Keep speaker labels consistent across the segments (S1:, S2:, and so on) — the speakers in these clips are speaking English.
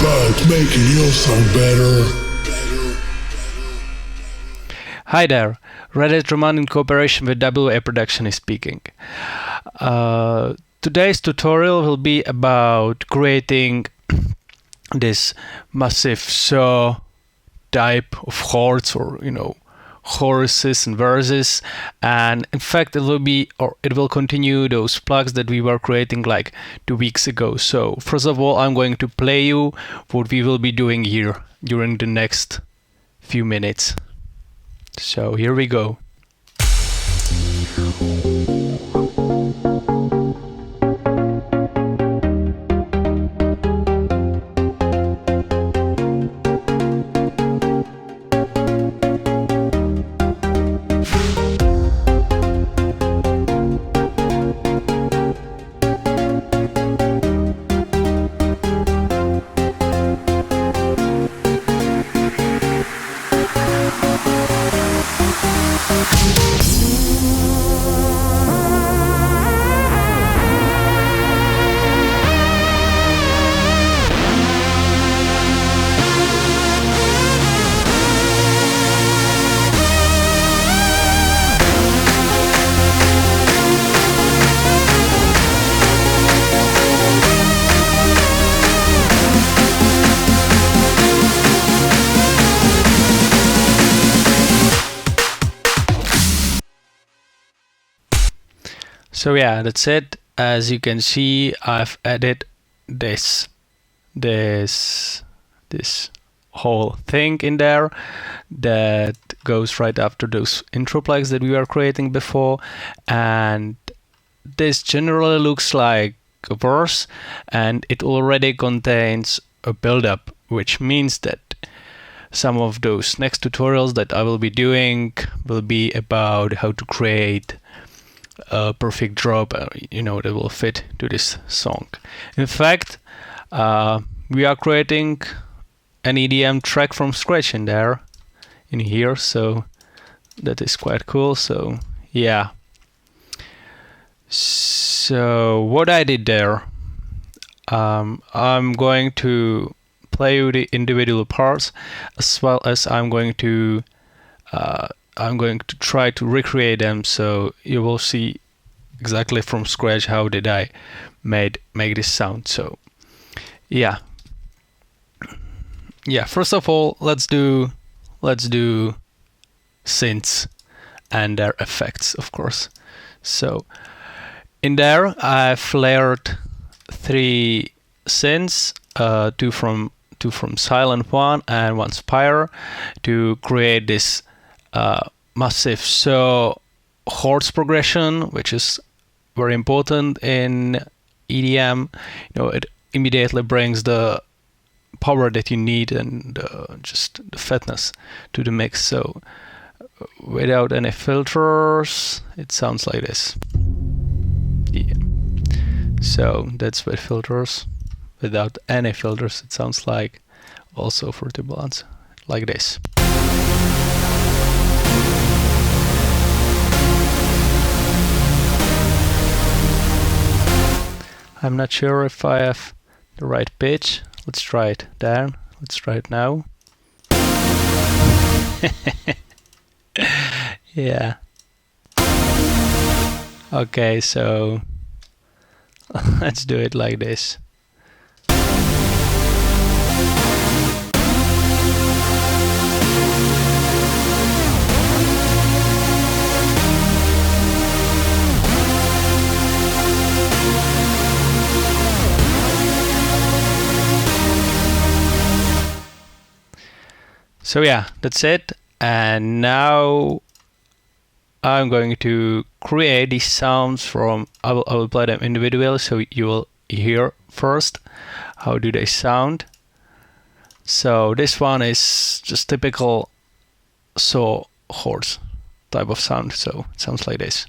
S1: about making your song better.
S2: Hi there, Redhead Roman in cooperation with WA Production is speaking. Today's tutorial will be about creating this massive saw type of chords, or choruses and verses, and in fact it will continue those plugs that we were creating like 2 weeks ago. So first of all, I'm going to play you what we will be doing here during the next few minutes. So here we go. So yeah, that's it. As you can see, I've added this whole thing in there that goes right after those intro plugs that we were creating before, and this generally looks like a verse, and it already contains a build-up, which means that some of those next tutorials that I will be doing will be about how to create a perfect drop, that will fit to this song. In fact, we are creating an EDM track from scratch in here, so that is quite cool. So yeah. So what I did there, I'm going to play you the individual parts, as well as I'm going to try to recreate them, so you will see exactly from scratch how did I make this sound. So yeah, first of all, let's do synths and their effects, of course. So in there I've layered 3 synths, two from Sylenth1 and 1 Spire, to create this massive saw chords progression, which is very important in EDM. It immediately brings the power that you need and just the fatness to the mix. So without any filters, it sounds like this. Yeah. So that's with filters. Without any filters, it sounds like also for the balance like this. I'm not sure if I have the right pitch. Let's try it down. Let's try it now. Yeah. Okay, so let's do it like this. So yeah, that's it. And now I'm going to create these sounds from, I will play them individually, so you will hear first how do they sound. So this one is just typical saw chords type of sound, so it sounds like this.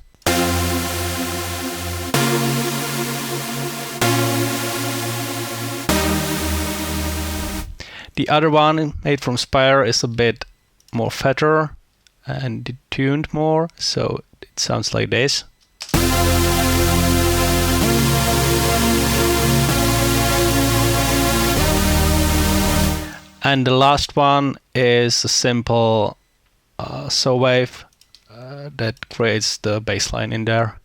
S2: The other one, made from Spire, is a bit more fatter and tuned more, so it sounds like this. And the last one is a simple saw wave that creates the bassline in there.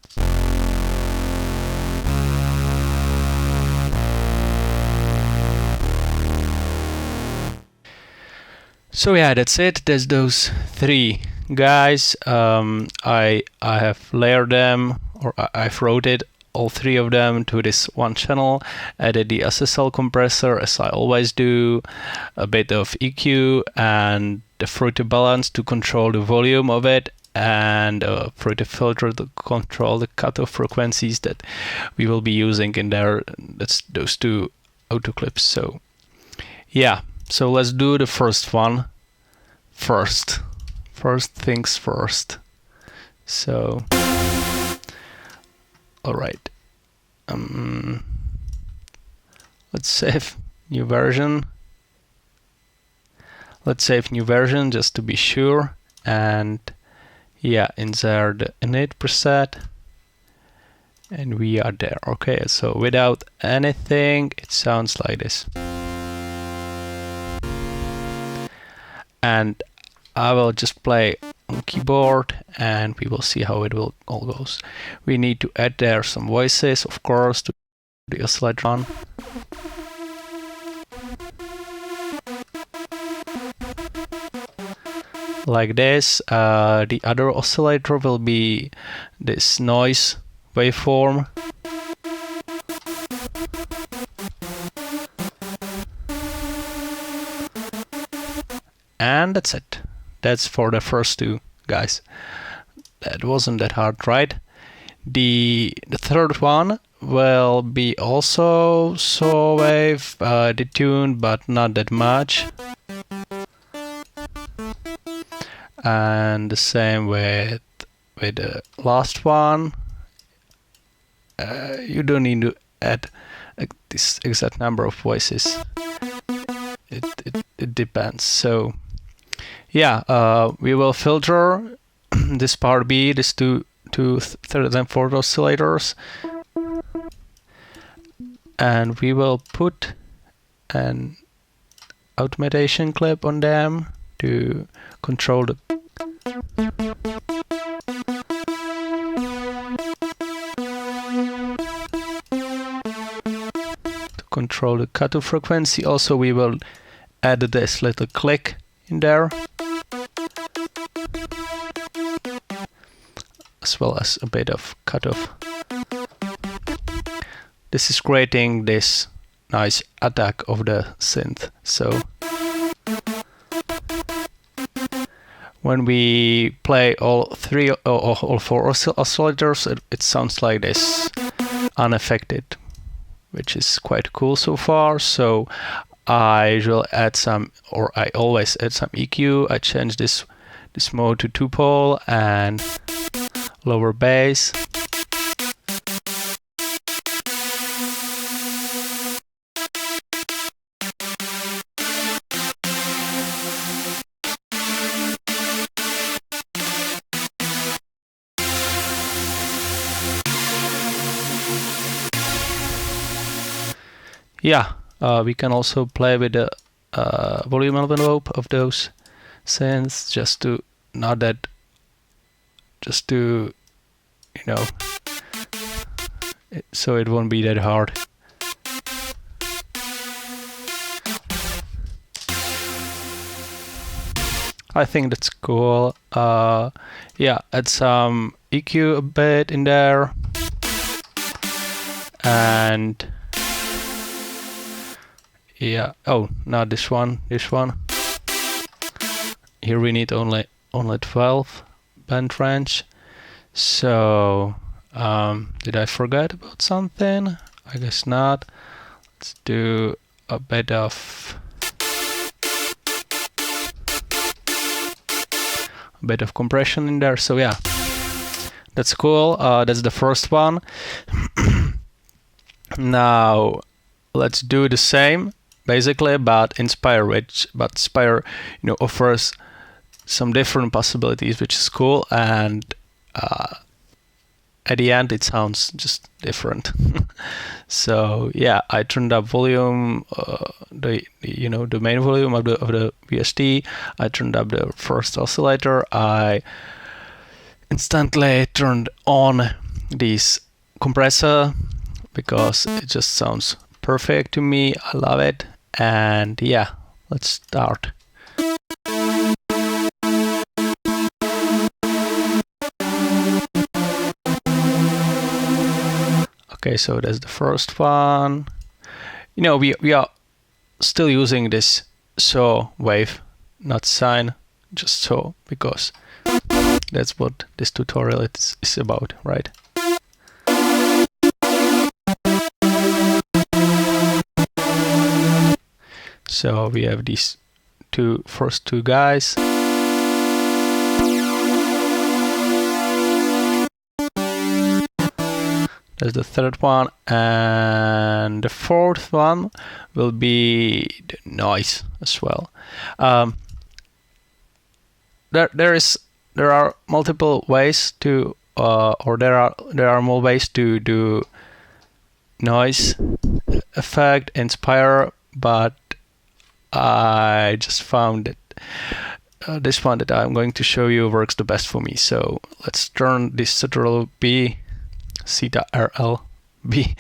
S2: So yeah, that's it. There's those three guys. I have layered them, or I've routed all three of them to this one channel, added the SSL compressor as I always do, a bit of EQ and the fruity balance to control the volume of it, and a fruity filter to control the cutoff frequencies that we will be using in there. That's those two auto clips. So yeah, so let's do the first one first. First things first. So all right, let's save new version. Let's save new version just to be sure, and yeah, insert the init preset, and we are there. Okay, so without anything, it sounds like this. And I will just play on keyboard and we will see how it will all goes. We need to add there some voices, of course, to the oscillator. Like this. The other oscillator will be this noise waveform. And that's it. That's for the first two guys. That wasn't that hard, right? The third one will be also saw wave detuned, but not that much. And the same with the last one. You don't need to add this exact number of voices. It depends. So yeah, we will filter this part B, these two third and fourth oscillators, and we will put an automation clip on them to control the cutoff frequency. Also, we will add this little click in there, as well as a bit of cutoff. This is creating this nice attack of the synth. So when we play all four oscillators, it sounds like this, unaffected, which is quite cool so far. So I will add some, or I always add some EQ. I change this mode to 2-pole and lower bass. Yeah, we can also play with the volume envelope of those synths, just to you know, so it won't be that hard. I think that's cool. Yeah, add some EQ a bit in there, and yeah, oh, not this one, this one. Here we need only 12 band range. So did I forget about something? I guess not. Let's do a bit of compression in there. So yeah, that's cool. That's the first one. Now let's do the same basically, but in Spire, but Spire, you know, offers some different possibilities, which is cool. And at the end it sounds just different. So yeah, I turned up volume, the main volume of the VST. I turned up the first oscillator. I instantly turned on this compressor because it just sounds perfect to me. I love it. And yeah, let's start. Okay, so that's the first one. We are still using this saw wave, not sine, just saw, because that's what this tutorial is about, right? So we have these first two guys. That's the third one, and the fourth one will be the noise as well. There are multiple ways to, or there are more ways to do noise effect in Spire, but I just found that this one that I'm going to show you works the best for me. So let's turn this Ctrl B, Theta RL B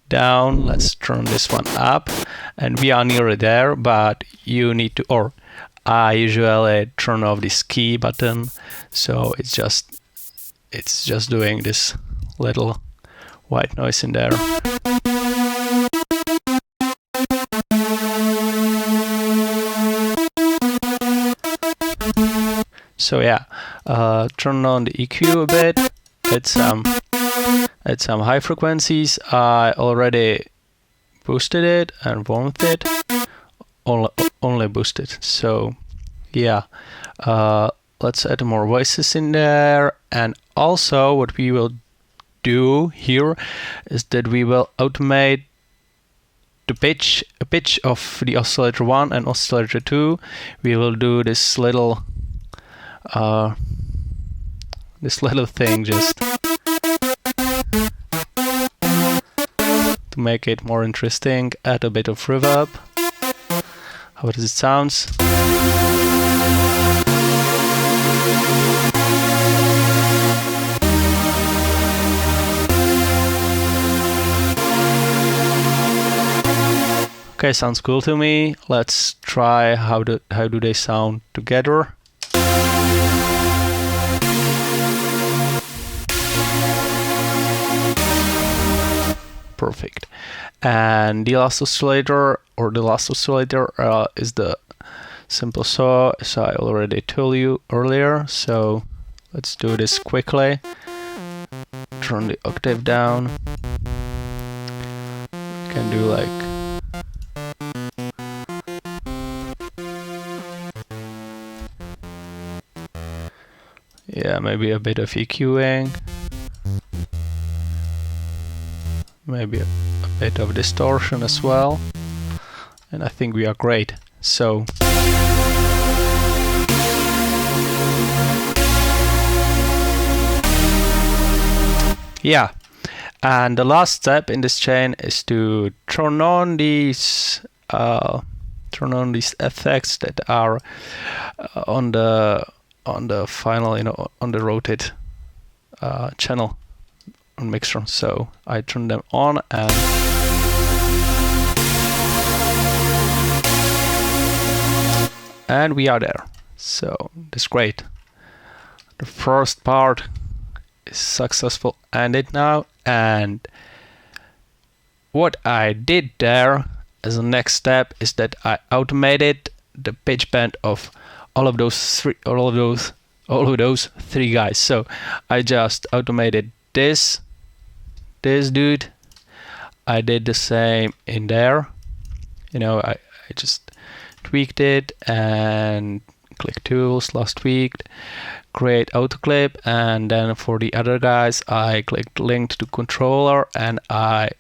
S2: down. Let's turn this one up, and we are nearly there, but you need to, or I usually turn off this key button, so it's just doing this little white noise in there. So yeah, turn on the EQ a bit. At some high frequencies. I already boosted it and warmed it. Only boosted. So yeah, let's add more voices in there. And also what we will do here is that we will automate the pitch of the oscillator 1 and oscillator 2. We will do this little thing just to make it more interesting. Add a bit of reverb. How does it sound? Okay, sounds cool to me. Let's try how do they sound together. Perfect. And the last oscillator is the simple saw, as I already told you earlier. So let's do this quickly. Turn the octave down. We can do like maybe a bit of EQing. Maybe a bit of distortion as well, and I think we are great. So yeah, and the last step in this chain is to turn on these effects that are on the final, on the rotate channel on mixer. So I turn them on, and we are there. So that's great. The first part is successful ended now, and what I did there as a next step is that I automated the pitch bend of all of those three guys. So I just automated this dude. I did the same in there. I just tweaked it and click tools, last tweaked, create auto clip, and then for the other guys I clicked linked to controller, and I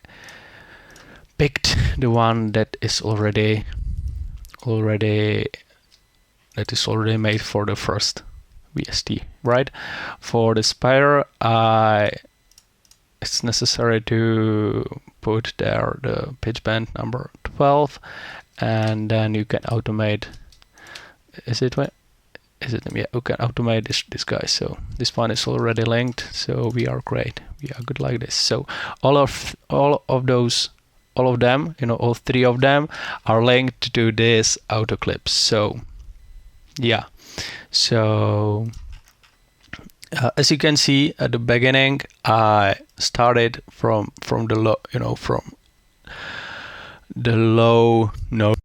S2: picked the one that is already made for the first VST, right? For the Spire, I it's necessary to put there the pitch bend number 12, and then you can automate. Is it? Yeah, you can automate this guy. So this one is already linked. So we are great. We are good like this. So all of them, all three of them are linked to this auto clip. So yeah. So as you can see at the beginning, I started from the low, from the low note,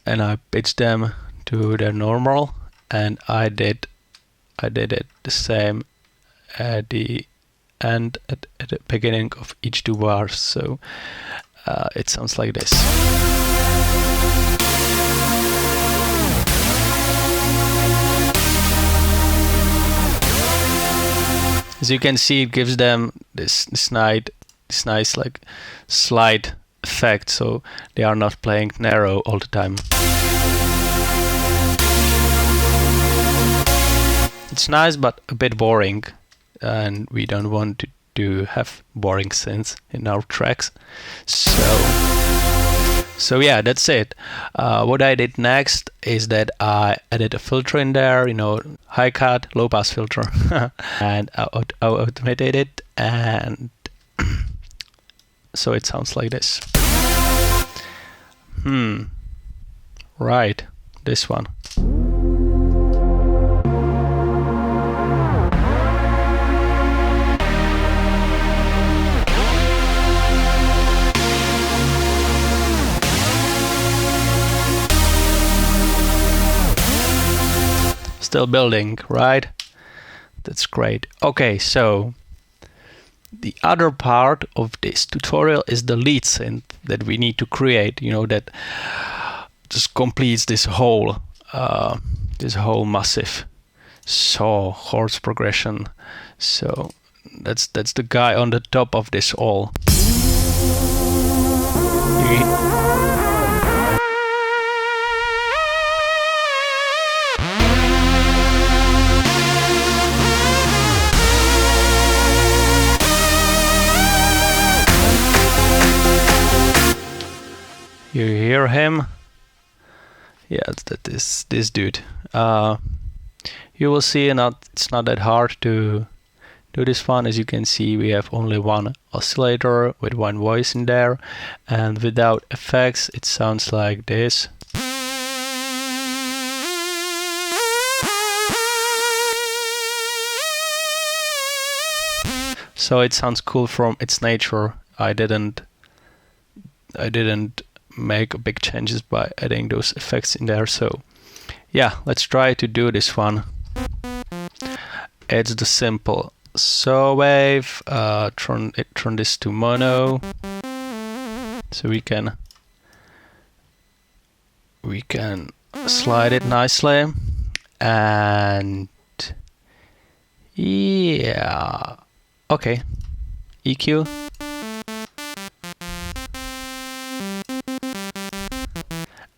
S2: and I pitched them to the normal, and I did it the same at the end, at the beginning of each two bars. So it sounds like this. As you can see, it gives them this nice like slide effect, so they are not playing narrow all the time. It's nice, but a bit boring, and we don't want to have boring synths in our tracks. So yeah, that's it. What I did next is that I added a filter in there, high cut, low pass filter, and I automated it, and so it sounds like this. Right, this one. Still building, right? That's great. Okay, so the other part of this tutorial is the lead synth that we need to create, that just completes this whole massive saw chords progression. So that's the guy on the top of this all. You hear him? Yeah, that is this dude. You will see, it's not that hard to do this one. As you can see, we have only one oscillator with one voice in there, and without effects, it sounds like this. So it sounds cool from its nature. I didn't make big changes by adding those effects in there. So yeah, let's try to do this one. It's the simple saw wave. Turn this to mono, so we can slide it nicely, and yeah, okay, EQ.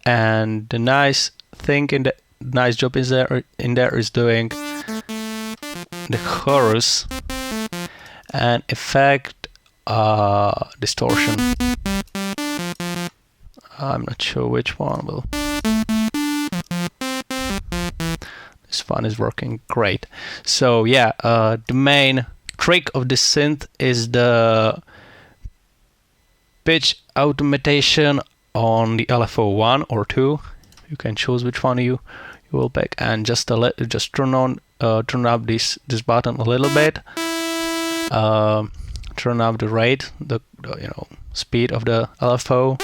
S2: And the nice thing nice job is in there is doing the chorus and effect distortion. I'm not sure which one will. This one is working great. So yeah, the main trick of this synth is the pitch automation on the LFO 1 or 2. You can choose which one you will pick, and just turn up this button a little bit. Turn up the rate, the speed of the LFO.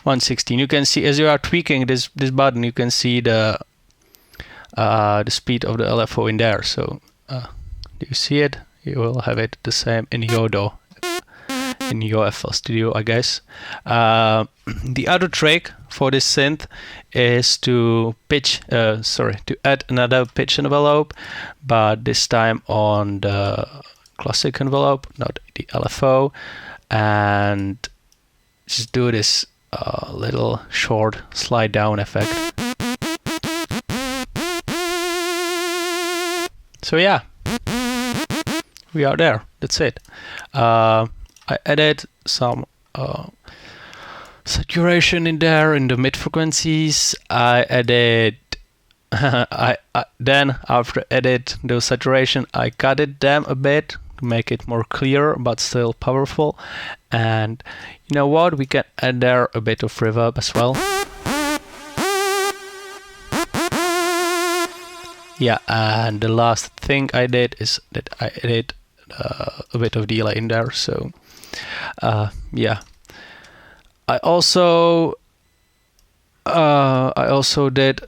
S2: (116). You can see as you are tweaking this button, you can see the speed of the LFO in there. So do you see it? You will have it the same in your DAW, in your FL Studio, I guess. The other trick for this synth is to add another pitch envelope, but this time on the classic envelope, not the LFO, and just do this a little short slide down effect. So yeah, we are there. That's it. I added some saturation in there in the mid frequencies. I added then after edit those saturation, I cut it them a bit to make it more clear but still powerful. And you know what, we can add there a bit of reverb as well. Yeah, and the last thing I did is that I added a bit of delay in there. So yeah, I also did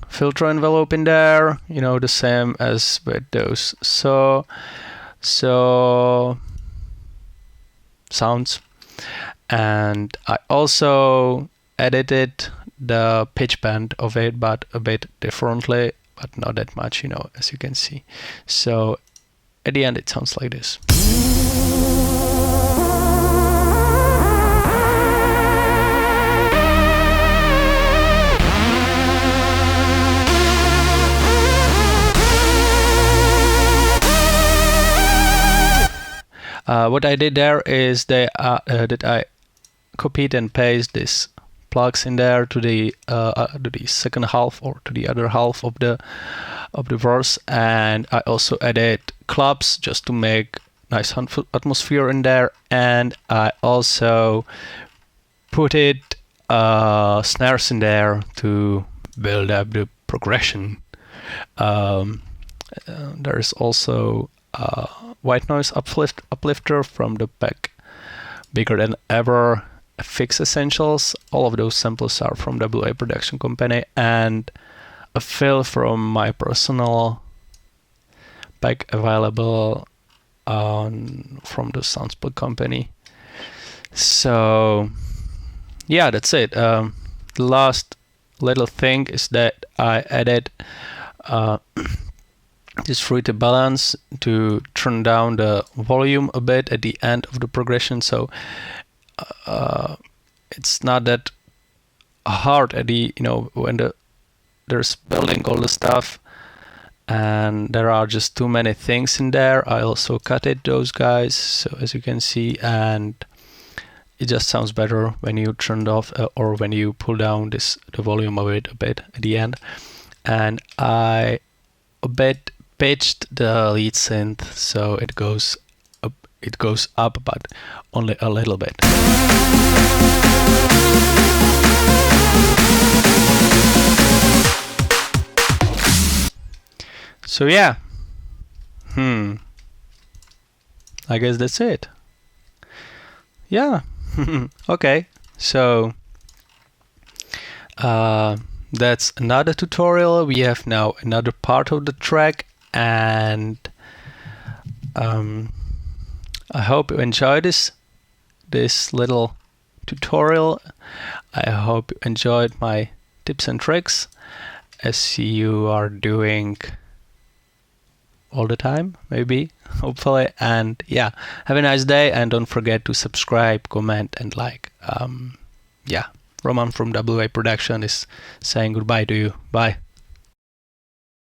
S2: filter envelope in there, you know, the same as with those so sounds. And I also edited the pitch bend of it, but a bit differently, but not that much, you know, as you can see. So at the end it sounds like this. What I did there is that I copied and pasted this plugs in there to the second half or to the other half of the verse, and I also added clubs just to make nice atmosphere in there, and I also put it snares in there to build up the progression. There is also white noise uplifter from the pack Bigger Than Ever Fix Essentials. All of those samples are from WA Production Company, and a fill from my personal pack available from the Soundspot company. So yeah, that's it. The last little thing is that I added this fruity balance to turn down the volume a bit at the end of the progression, so it's not that hard at the, you know, when there's building all the stuff and there are just too many things in there. I also cut it, those guys, so as you can see, and it just sounds better when you turn it off or when you pull down the volume of it a bit at the end. And I a bit pitched the lead synth so it goes up, but only a little bit. So yeah, I guess that's it. Yeah. Okay, so that's another tutorial. We have now another part of the track, and I hope you enjoyed this little tutorial. I hope you enjoyed my tips and tricks, as you are doing all the time, maybe, hopefully. And yeah, have a nice day, and don't forget to subscribe, comment, and like. Yeah, Roman from WA Production is saying goodbye to you. Bye.